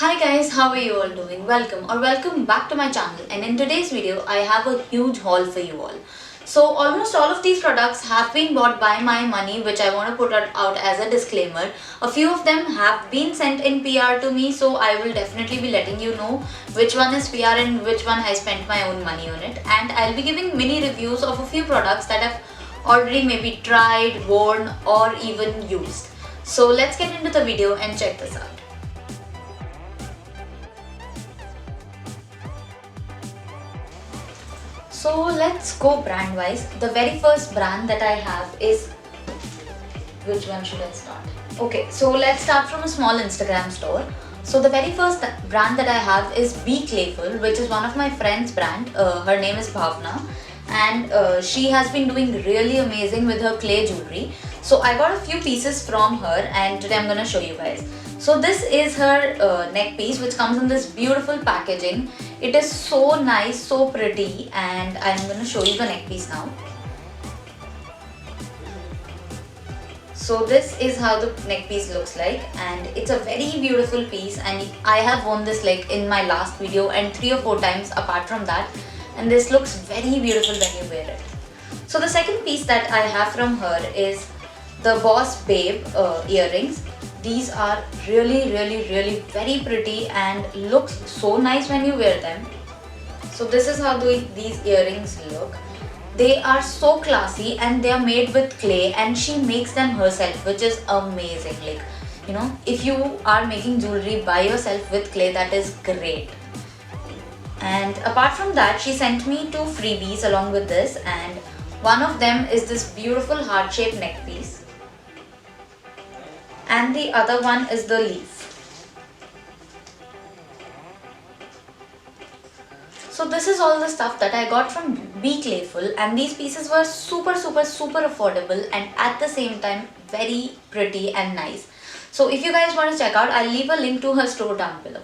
Hi guys, how are you all doing? Welcome back to my channel, and in today's video I have a huge haul for you all. So almost all of these products have been bought by my money, which I want to put out as a disclaimer. A few of them have been sent in PR to me, so I will definitely be letting you know which one is PR and which one I spent my own money on it. And I'll be giving mini reviews of a few products that I've already maybe tried, worn or even used. So let's get into the video and check this out. So let's go brand wise. The very first brand that I have is, which one should I start? Okay, so let's start from a small Instagram store. So the very first brand that I have is Be Clayful, which is one of my friend's brand. Her name is Bhavna, and she has been doing really amazing with her clay jewelry. So I got a few pieces from her and today I'm gonna show you guys. So this is her neck piece, which comes in this beautiful packaging. It is so nice, so pretty, and I'm gonna show you the neck piece now. So this is how the neck piece looks like, and it's a very beautiful piece, and I have worn this like in my last video and 3 or 4 times apart from that, and this looks very beautiful when you wear it. So the second piece that I have from her is the Boss Babe earrings. These are really very pretty and looks so nice when you wear them. So this is how these earrings look. They are so classy and they are made with clay, and she makes them herself, which is amazing. Like, you know, if you are making jewelry by yourself with clay, that is great. And apart from that, she sent me 2 freebies along with this, and one of them is this beautiful heart-shaped neck piece, and the other one is the leaf. So this is all the stuff that I got from Be Clayful, and these pieces were super affordable and at the same time very pretty and nice. So if you guys want to check out, I'll leave a link to her store down below.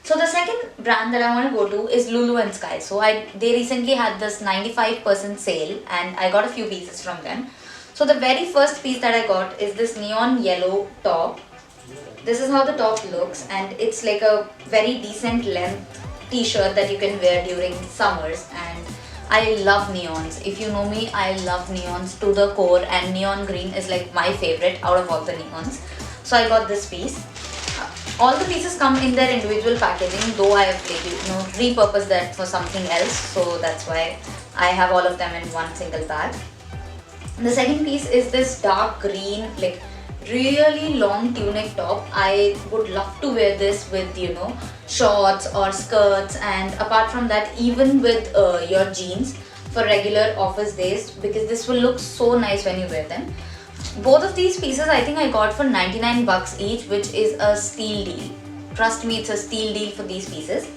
So the second brand that I want to go to is Lulu and Sky. So they recently had this 95% sale and I got a few pieces from them. So the very first piece that I got is this neon yellow top. This is how the top looks, and it's like a very decent length t-shirt that you can wear during summers, and I love neons. If you know me, I love neons to the core, and neon green is like my favorite out of all the neons. So I got this piece. All the pieces come in their individual packaging, though I have repurposed that for something else, so that's why I have all of them in one single bag. The second piece is this dark green, like really long tunic top. I would love to wear this with, you know, shorts or skirts, and apart from that, even with your jeans for regular office days, because this will look so nice when you wear them. Both of these pieces I think I got for 99 bucks each, which is a steal deal. Trust me, it's a steal deal for these pieces.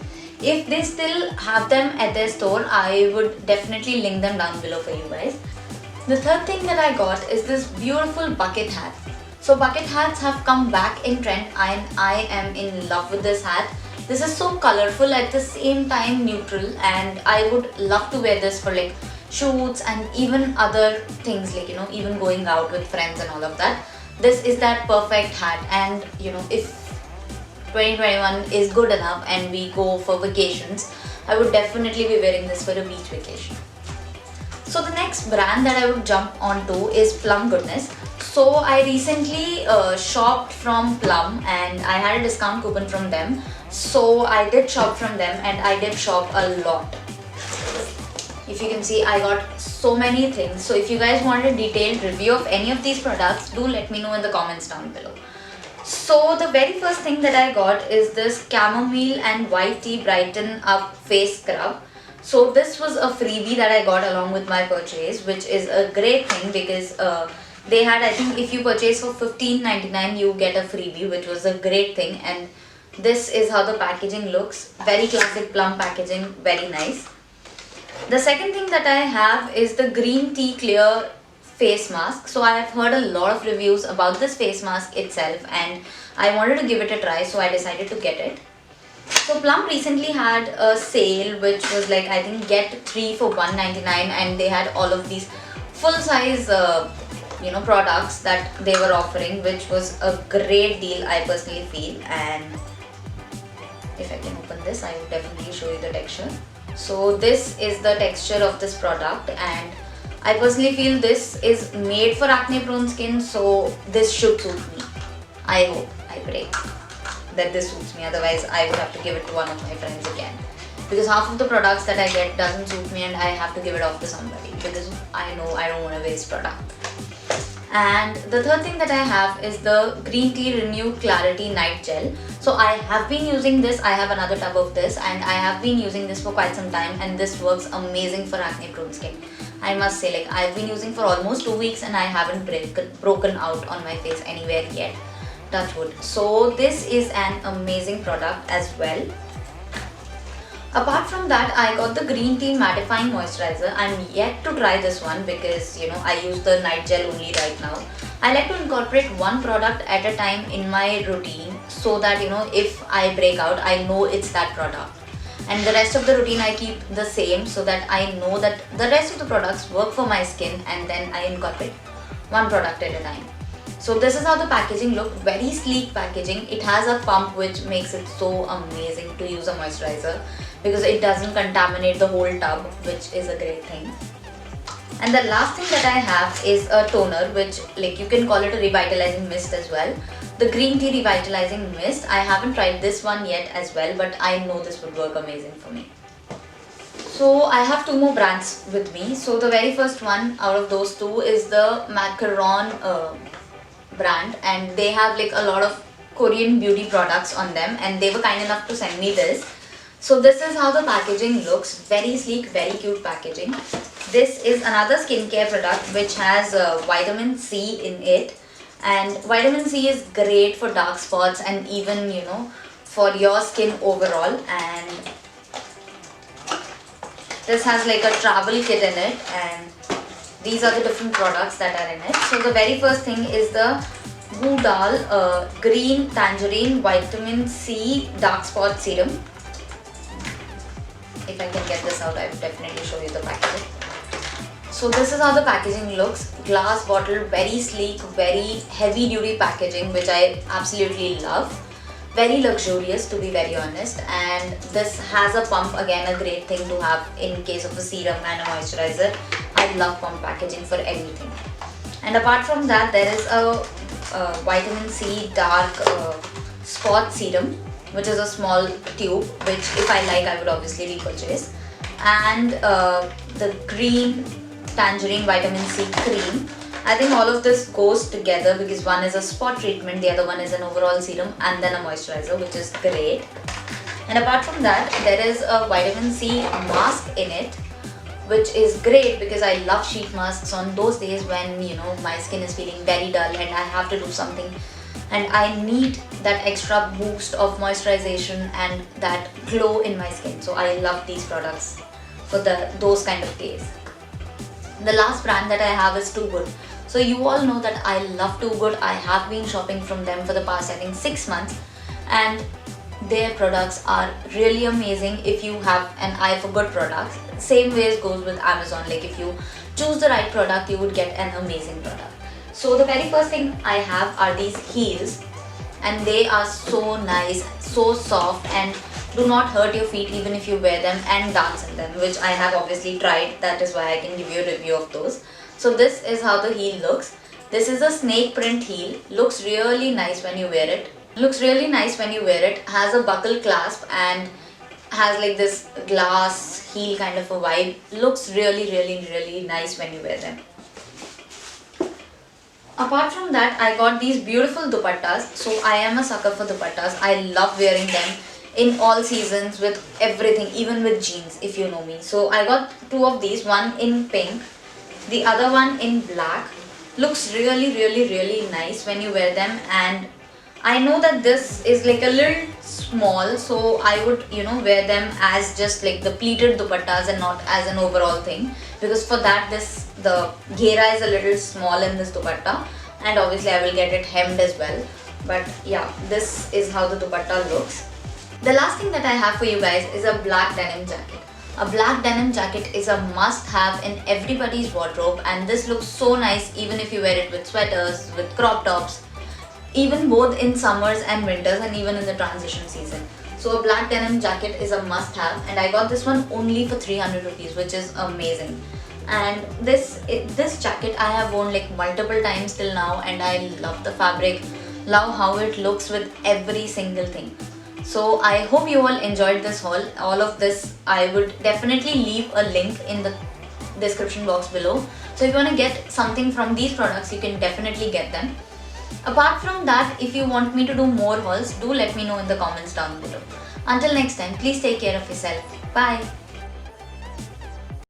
If they still have them at their store, I would definitely link them down below for you guys. The third thing that I got is this beautiful bucket hat. So bucket hats have come back in trend and I am in love with this hat. This is so colorful, at the same time neutral, and I would love to wear this for like shoots and even other things, like, you know, even going out with friends and all of that. This is that perfect hat, and you know, if 2021 is good enough and we go for vacations, I would definitely be wearing this for a beach vacation. So the next brand that I would jump onto is Plum Goodness. So I recently shopped from Plum and I had a discount coupon from them. So I did shop from them and I did shop a lot. If you can see, I got so many things. So if you guys want a detailed review of any of these products, do let me know in the comments down below. So the very first thing that I got is this chamomile and white tea brighten up face scrub. So this was a freebie that I got along with my purchase, which is a great thing because they had, I think if you purchase for $15.99 you get a freebie, which was a great thing. And this is how the packaging looks. Very classic Plum packaging, very nice. The second thing that I have is the green tea clear face mask. So I have heard a lot of reviews about this face mask itself and I wanted to give it a try, so I decided to get it. So Plum recently had a sale which was like, I think get 3 for $1.99, and they had all of these full size products that they were offering, which was a great deal, I personally feel. And If I can open this, I will definitely show you the texture. So this is the texture of this product, and I personally feel this is made for acne prone skin, so this should suit me. I hope, I pray that this suits me, otherwise I would have to give it to one of my friends again. Because half of the products that I get doesn't suit me and I have to give it off to somebody because I know I don't want to waste product. And the third thing that I have is the Green Tea Renew Clarity Night Gel. So I have been using this, I have another tub of this, and I have been using this for quite some time, and this works amazing for acne prone skin. I must say, like, I've been using for almost 2 weeks and I haven't broken out on my face anywhere yet. Touch wood. So this is an amazing product as well. Apart from that, I got the Green Tea Mattifying Moisturizer. I'm yet to try this one because I use the night gel only right now. I like to incorporate one product at a time in my routine so that if I break out, I know it's that product. And the rest of the routine I keep the same so that I know that the rest of the products work for my skin, and then I incorporate one product at a time. So this is how the packaging looks, very sleek packaging. It has a pump which makes it so amazing to use a moisturizer because it doesn't contaminate the whole tub, which is a great thing. And the last thing that I have is a toner, which you can call it a revitalizing mist as well. The Green Tea Revitalizing Mist. I haven't tried this one yet as well, but I know this would work amazing for me. So I have two more brands with me. So the very first one out of those two is the Macaron brand, and they have a lot of Korean beauty products on them, and they were kind enough to send me this. So this is how the packaging looks, very sleek, very cute packaging. This is another skincare product which has vitamin C in it, and vitamin C is great for dark spots and even for your skin overall. And this has a travel kit in it, and these are the different products that are in it. So the very first thing is the Goudal Green Tangerine Vitamin C Dark Spot Serum. If I can get this out, I will definitely show you the packaging. So this is how the packaging looks. Glass bottle, very sleek, very heavy duty packaging, which I absolutely love. Very luxurious, to be very honest. And this has a pump, again a great thing to have in case of a serum and a moisturizer. I love pump packaging for anything. And apart from that, there is a vitamin C dark spot serum, which is a small tube, which if I like, I would obviously repurchase. And the green tangerine vitamin C cream. I think all of this goes together because one is a spot treatment, the other one is an overall serum, and then a moisturizer, which is great. And apart from that, there is a vitamin C mask in it, which is great because I love sheet masks on those days when my skin is feeling very dull and I have to do something and I need that extra boost of moisturization and that glow in my skin. So I love these products for those kind of days. The last brand that I have is Too Good. So you all know that I love Too Good. I have been shopping from them for the past, I think, 6 months, and their products are really amazing if you have an eye for good products. Same way as goes with Amazon. If you choose the right product, you would get an amazing product. So the very first thing I have are these heels, and they are so nice, so soft, and do not hurt your feet even if you wear them and dance in them, which I have obviously tried. That is why I can give you a review of those. So this is how the heel looks. This is a snake print heel. Looks really nice when you wear it. Has a buckle clasp and has this glass heel kind of a vibe. Looks really nice when you wear them. Apart from that, I got these beautiful dupattas. So I am a sucker for dupattas. I love wearing them in all seasons with everything, even with jeans, if you know me. So I got two of these, one in pink, the other one in black. Looks really nice when you wear them, and I know that this is a little small, so I would wear them as just the pleated dupattas and not as an overall thing, because for that the ghera is a little small in this dupatta, and obviously I will get it hemmed as well. But yeah, this is how the dupatta looks. The last thing that I have for you guys is a black denim jacket. A black denim jacket is a must-have in everybody's wardrobe, and this looks so nice even if you wear it with sweaters, with crop tops. even both in summers and winters and even in the transition season. So a black denim jacket is a must have, and I got this one only for 300 rupees, which is amazing. And this jacket I have worn like multiple times till now, and I love the fabric, love how it looks with every single thing. So I hope you all enjoyed this haul. All of this, I would definitely leave a link in the description box below. So if you want to get something from these products, you can definitely get them. Apart from that, if you want me to do more hauls, do let me know in the comments down below. Until next time, please take care of yourself. Bye.